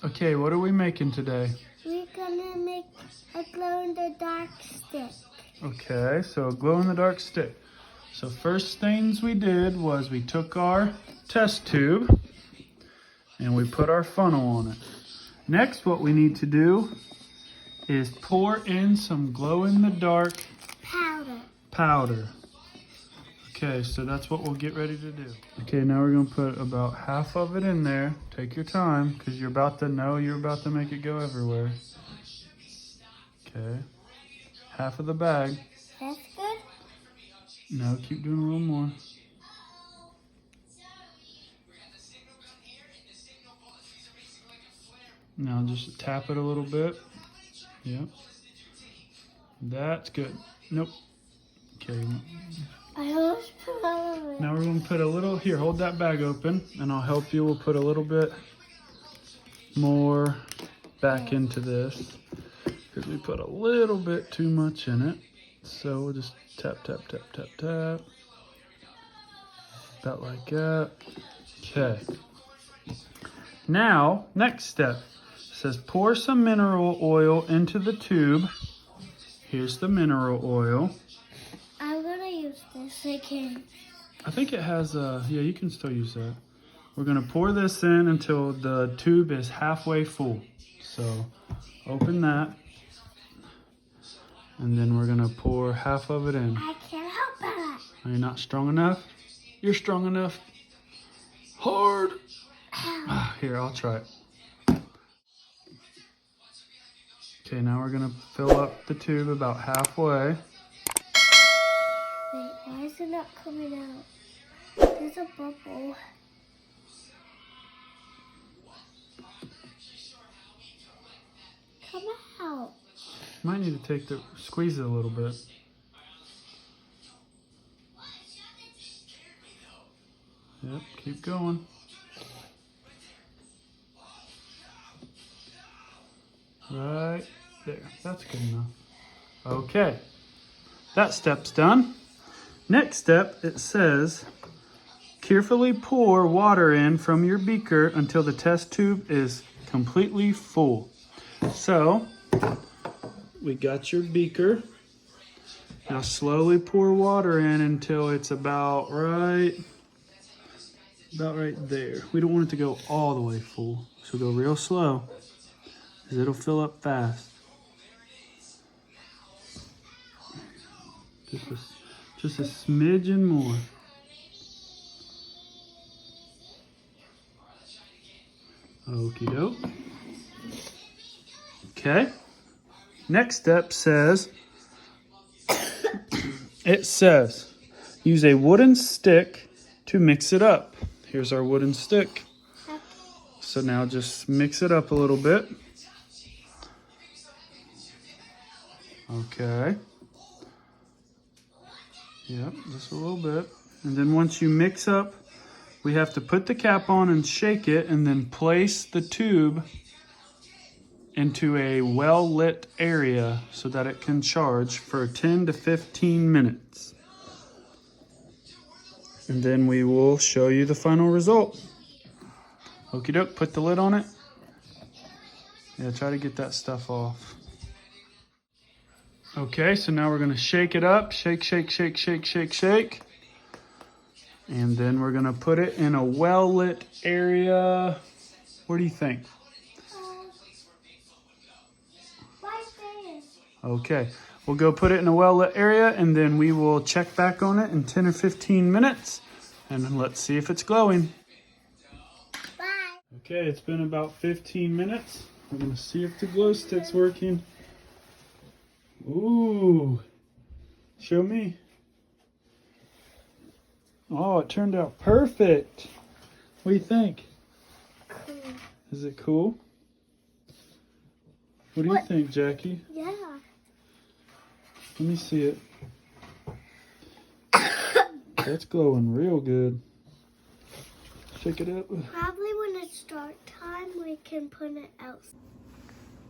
Okay, what are we making today? We're gonna make a glow-in-the-dark stick. Okay, so a glow-in-the-dark stick. So first things we did was we took our test tube and we put our funnel on it. Next, what we need to do is pour in some glow-in-the-dark powder. Okay, so that's what we'll get ready to do. Okay, now we're gonna put about half of it in there. Take your time, because you're about to make it go everywhere. Okay, half of the bag. That's good? No, keep doing a little more. Now just tap it a little bit. Yep. That's good. Nope. Okay. I always put all of it. Now we're going to put a little, here, hold that bag open and I'll help you. We'll put a little bit more back into this because we put a little bit too much in it. So we'll just tap, tap, tap, tap, tap. About like that. Okay. Now, next step. It says pour some mineral oil into the tube. Here's the mineral oil. I'm gonna use this again. I think it has a, yeah, you can still use that. We're gonna pour this in until the tube is halfway full. So open that. And then we're gonna pour half of it in. I can't help it. Are you not strong enough? You're strong enough. Hard. Here, I'll try it. Okay, now we're gonna fill up the tube about halfway. Wait, why is it not coming out? There's a bubble. Come out. Might need to squeeze it a little bit. Yep, keep going. Right there, that's good enough. Okay, that step's done. Next step, it says, carefully pour water in from your beaker until the test tube is completely full. So, we got your beaker. Now slowly pour water in until it's about right there. We don't want it to go all the way full, so go real slow, because it'll fill up fast. Just a smidgen more. Okie doke. Okay. Next step says, it says, use a wooden stick to mix it up. Here's our wooden stick. So now just mix it up a little bit. Okay. Yep, just a little bit. And then once you mix up, we have to put the cap on and shake it and then place the tube into a well-lit area so that it can charge for 10 to 15 minutes. And then we will show you the final result. Okie doke, put the lid on it. Yeah, try to get that stuff off. Okay, so now we're gonna shake it up. Shake, shake, shake, shake, shake, shake. And then we're gonna put it in a well-lit area. Where do you think? Right there. Okay, we'll go put it in a well-lit area and then we will check back on it in 10 or 15 minutes. And then let's see if it's glowing. Bye. Okay, it's been about 15 minutes. We're gonna see if the glow stick's working. Ooh, show me. Oh, it turned out perfect. What do you think? Cool. Is it cool? What do you think, Jackie? Yeah. Let me see it. That's glowing real good. Shake it up. Probably when it's dark time, we can put it out.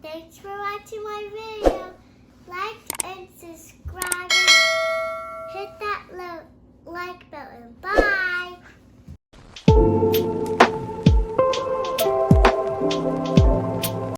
Thanks for watching my video. Like and subscribe. Hit that like button. Bye.